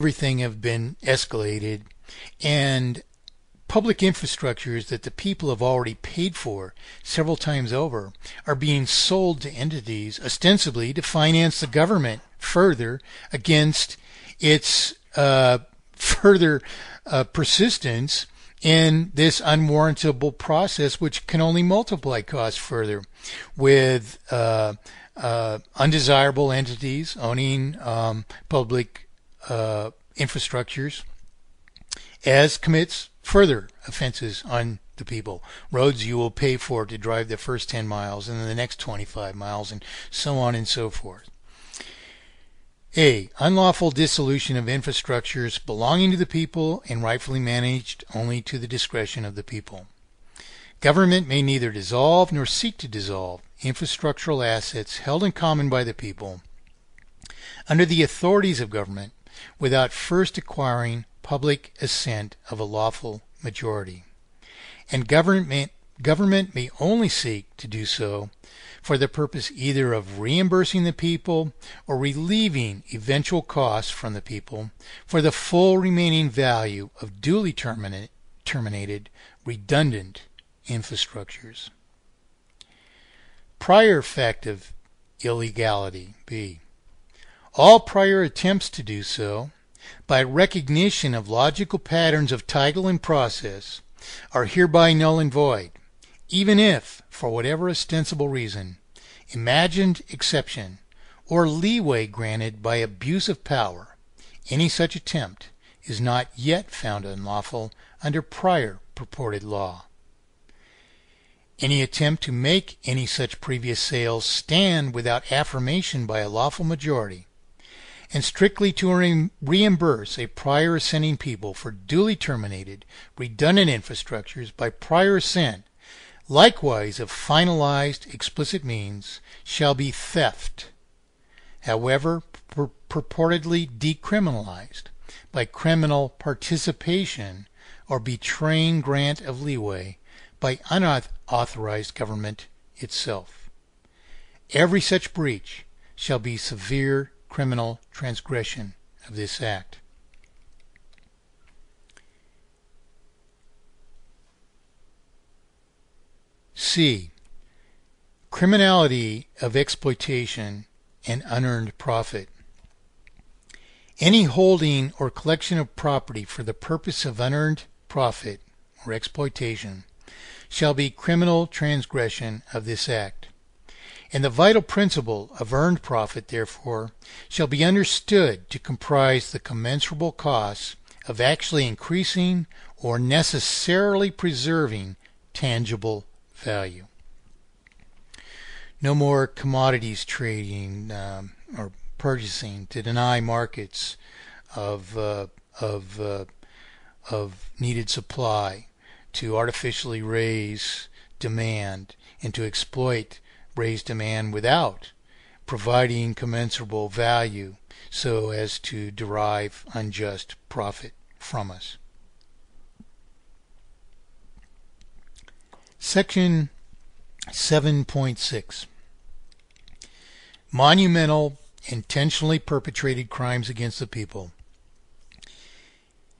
everything have been escalated, and public infrastructures that the people have already paid for several times over are being sold to entities ostensibly to finance the government further against its further persistence in this unwarrantable process, which can only multiply costs further, with undesirable entities owning public infrastructures as commits further offenses on the people. Roads you will pay for to drive the first 10 miles and then the next 25 miles and so on and so forth. A. Unlawful dissolution of infrastructures belonging to the people and rightfully managed only to the discretion of the people. Government may neither dissolve nor seek to dissolve infrastructural assets held in common by the people under the authorities of government without first acquiring public assent of a lawful majority. And government may only seek to do so for the purpose either of reimbursing the people or relieving eventual costs from the people for the full remaining value of duly terminated redundant infrastructures. Prior fact of illegality. B. All prior attempts to do so, by recognition of logical patterns of title and process, are hereby null and void, even if, for whatever ostensible reason, imagined exception, or leeway granted by abuse of power, any such attempt is not yet found unlawful under prior purported law. Any attempt to make any such previous sales stand without affirmation by a lawful majority, and strictly to reimburse a prior assenting people for duly terminated, redundant infrastructures by prior assent, likewise of finalized explicit means, shall be theft, however purportedly decriminalized by criminal participation or betraying grant of leeway by unauthorized government itself. Every such breach shall be severe criminal transgression of this act. C. Criminality of exploitation and unearned profit. Any holding or collection of property for the purpose of unearned profit or exploitation shall be criminal transgression of this act. And the vital principle of earned profit, therefore, shall be understood to comprise the commensurable costs of actually increasing or necessarily preserving tangible value. No more commodities trading or purchasing to deny markets of needed supply, to artificially raise demand and to exploit raised demand without providing commensurable value so as to derive unjust profit from us. Section 7.6. Monumental, intentionally perpetrated crimes against the people.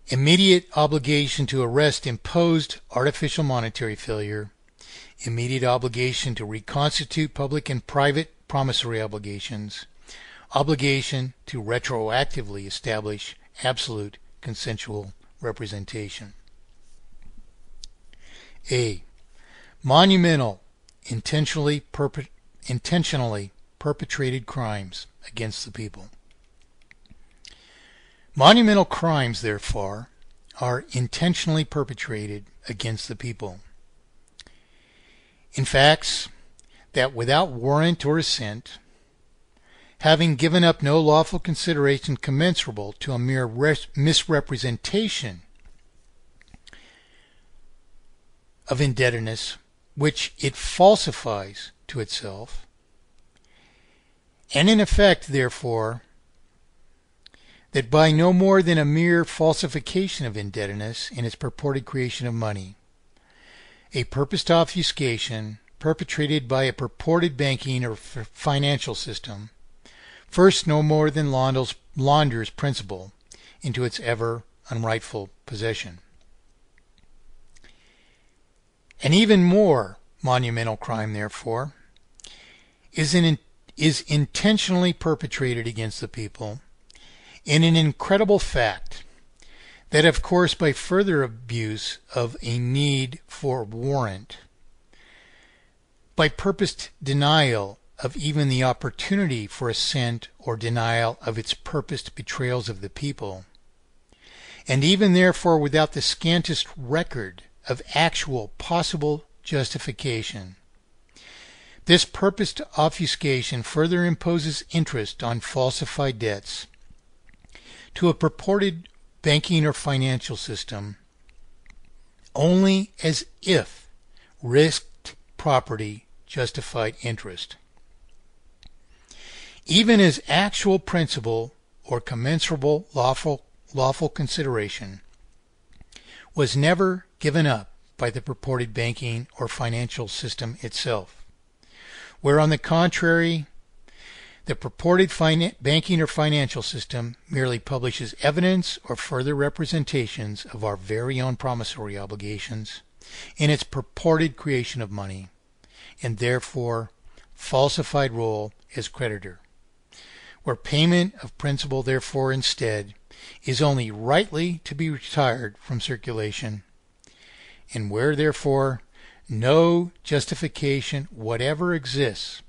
Immediate obligation to arrest imposed artificial monetary failure. Immediate obligation to reconstitute public and private promissory obligations. Obligation to retroactively establish absolute consensual representation. A. Monumental, intentionally perpetrated crimes against the people. Monumental crimes, therefore, are intentionally perpetrated against the people. In facts that without warrant or assent, having given up no lawful consideration commensurable to a mere misrepresentation of indebtedness, which it falsifies to itself, and in effect, therefore, that by no more than a mere falsification of indebtedness in its purported creation of money, a purposed obfuscation perpetrated by a purported banking or financial system, first no more than launders principle into its ever unrightful possession. An even more monumental crime, therefore, is intentionally perpetrated against the people in an incredible fact that, of course, by further abuse of a need for warrant, by purposed denial of even the opportunity for assent or denial of its purposed betrayals of the people, and even therefore without the scantest record of actual possible justification. This purposed obfuscation further imposes interest on falsified debts to a purported banking or financial system only as if risked property justified interest, even as actual principal or commensurable lawful consideration was never given up by the purported banking or financial system itself, where on the contrary the purported banking or financial system merely publishes evidence or further representations of our very own promissory obligations in its purported creation of money, and therefore falsified role as creditor, where payment of principal therefore instead is only rightly to be retired from circulation, and where therefore no justification whatever exists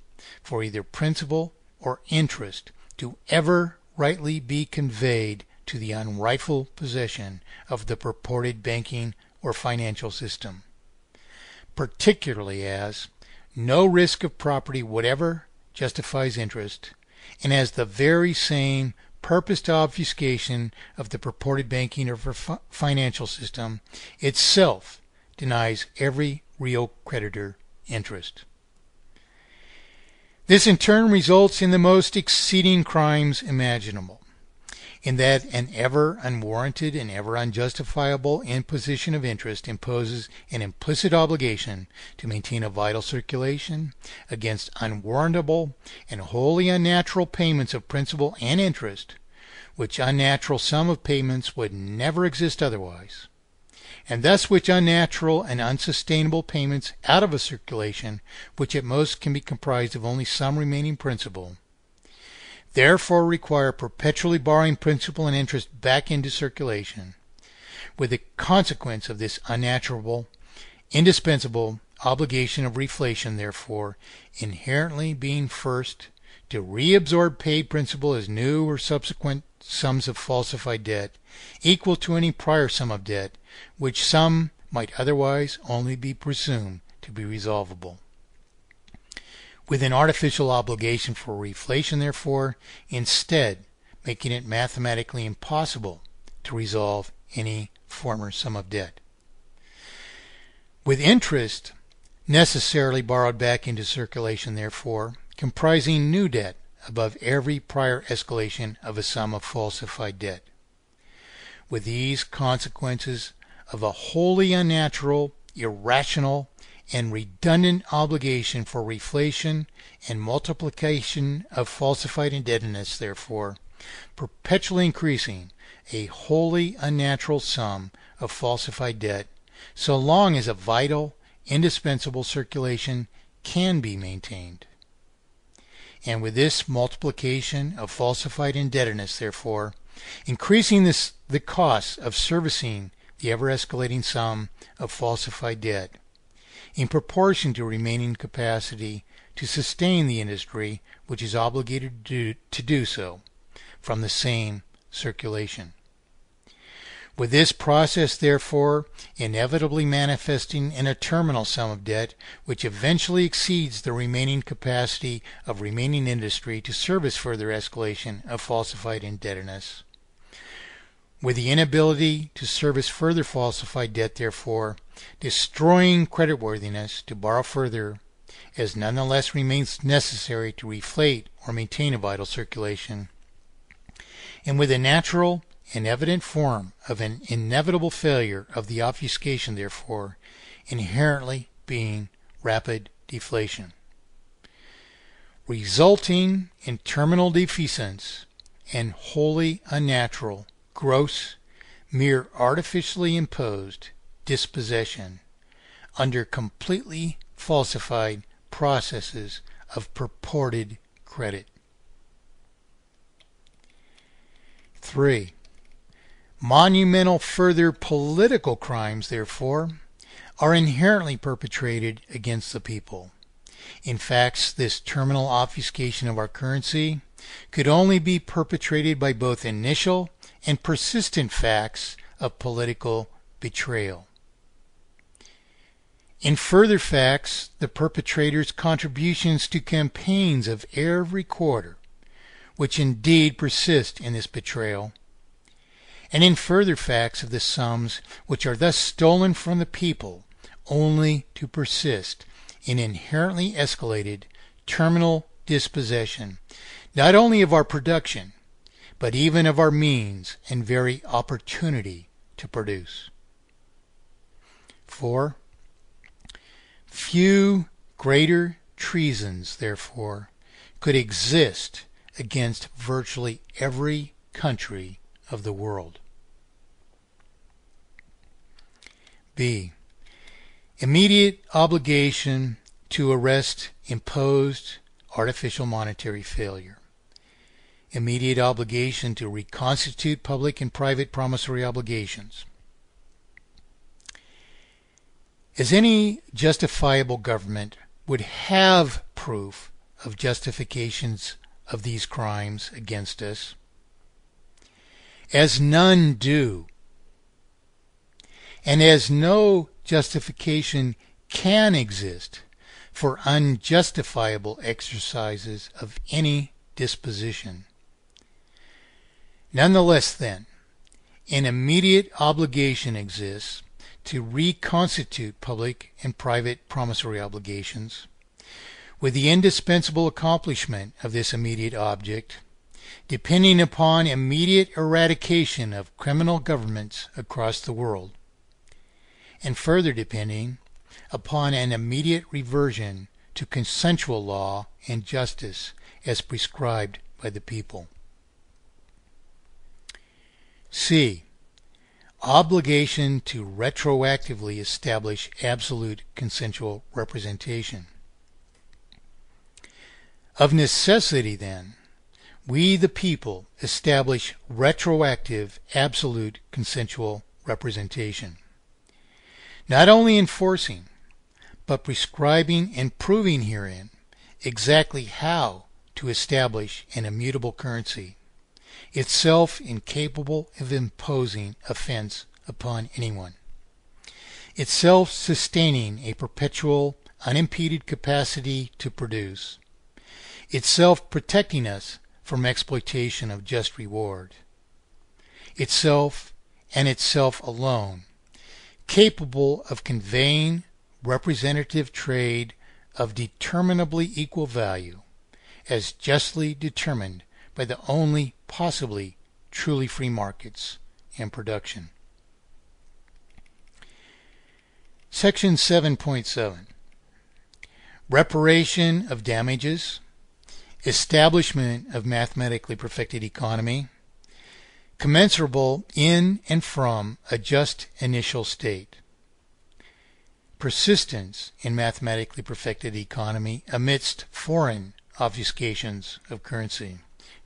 for either principal or interest to ever rightly be conveyed to the unrightful possession of the purported banking or financial system, particularly as no risk of property whatever justifies interest, and as the very same purposed obfuscation of the purported banking or financial system itself denies every real creditor interest. This in turn results in the most exceeding crimes imaginable, in that an ever unwarranted and ever unjustifiable imposition of interest imposes an implicit obligation to maintain a vital circulation against unwarrantable and wholly unnatural payments of principal and interest, which unnatural sum of payments would never exist otherwise, and thus which unnatural and unsustainable payments out of a circulation, which at most can be comprised of only some remaining principal, therefore require perpetually borrowing principal and interest back into circulation, with the consequence of this unnatural, indispensable obligation of reflation, therefore, inherently being first to reabsorb paid principal as new or subsequent sums of falsified debt, equal to any prior sum of debt, which sum might otherwise only be presumed to be resolvable. With an artificial obligation for reflation, therefore, instead making it mathematically impossible to resolve any former sum of debt. With interest necessarily borrowed back into circulation, therefore, comprising new debt above every prior escalation of a sum of falsified debt. With these consequences of a wholly unnatural, irrational, and redundant obligation for reflation and multiplication of falsified indebtedness, therefore, perpetually increasing a wholly unnatural sum of falsified debt, so long as a vital, indispensable circulation can be maintained. And with this multiplication of falsified indebtedness, therefore, increasing the cost of servicing the ever-escalating sum of falsified debt, in proportion to remaining capacity to sustain the industry which is obligated to do so from the same circulation. With this process, therefore, inevitably manifesting in a terminal sum of debt which eventually exceeds the remaining capacity of remaining industry to service further escalation of falsified indebtedness. With the inability to service further falsified debt, therefore, destroying creditworthiness to borrow further, as nonetheless remains necessary to reflate or maintain a vital circulation, and with a natural and evident form of an inevitable failure of the obfuscation, therefore, inherently being rapid deflation, resulting in terminal defeasance and wholly unnatural, gross, mere artificially imposed dispossession under completely falsified processes of purported credit. 3. Monumental further political crimes, therefore, are inherently perpetrated against the people. In fact, this terminal obfuscation of our currency could only be perpetrated by both initial and persistent facts of political betrayal. In further facts, the perpetrator's contributions to campaigns of every quarter, which indeed persist in this betrayal, and in further facts of the sums which are thus stolen from the people only to persist in inherently escalated terminal dispossession, not only of our production, but even of our means and very opportunity to produce. 4. Few greater treasons, therefore, could exist against virtually every country of the world. B. Immediate obligation to arrest imposed artificial monetary failure. Immediate obligation to reconstitute public and private promissory obligations. As any justifiable government would have proof of justifications of these crimes against us, as none do, and as no justification can exist for unjustifiable exercises of any disposition. Nonetheless, then, an immediate obligation exists to reconstitute public and private promissory obligations, with the indispensable accomplishment of this immediate object depending upon immediate eradication of criminal governments across the world, and further depending upon an immediate reversion to consensual law and justice as prescribed by the people. C. Obligation to retroactively establish absolute consensual representation. Of necessity, then, we the people establish retroactive absolute consensual representation, not only enforcing, but prescribing and proving herein exactly how to establish an immutable currency, itself incapable of imposing offense upon anyone, itself sustaining a perpetual, unimpeded capacity to produce, itself protecting us from exploitation of just reward, itself and itself alone capable of conveying representative trade of determinably equal value, as justly determined by the only possibly truly free markets and production. Section 7.7. Reparation of damages, establishment of mathematically perfected economy, commensurable in and from a just initial state. Persistence in mathematically perfected economy amidst foreign obfuscations of currency.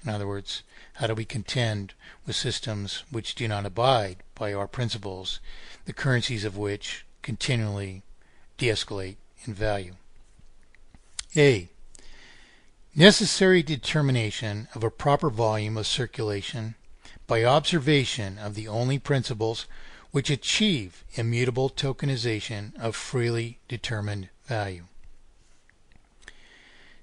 In other words, how do we contend with systems which do not abide by our principles, the currencies of which continually de-escalate in value? A. Necessary determination of a proper volume of circulation by observation of the only principles which achieve immutable tokenization of freely determined value.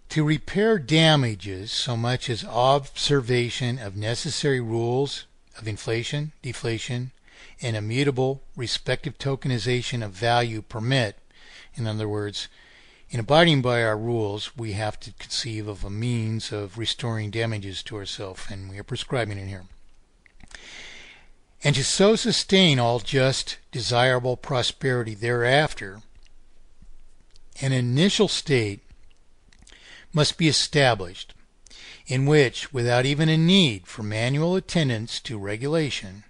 To repair damages so much as observation of necessary rules of inflation, deflation, and immutable respective tokenization of value permit, in other words, in abiding by our rules, we have to conceive of a means of restoring damages to ourselves, and we are prescribing it here. And to so sustain all just, desirable prosperity thereafter, an initial state must be established in which, without even a need for manual attendance to regulation,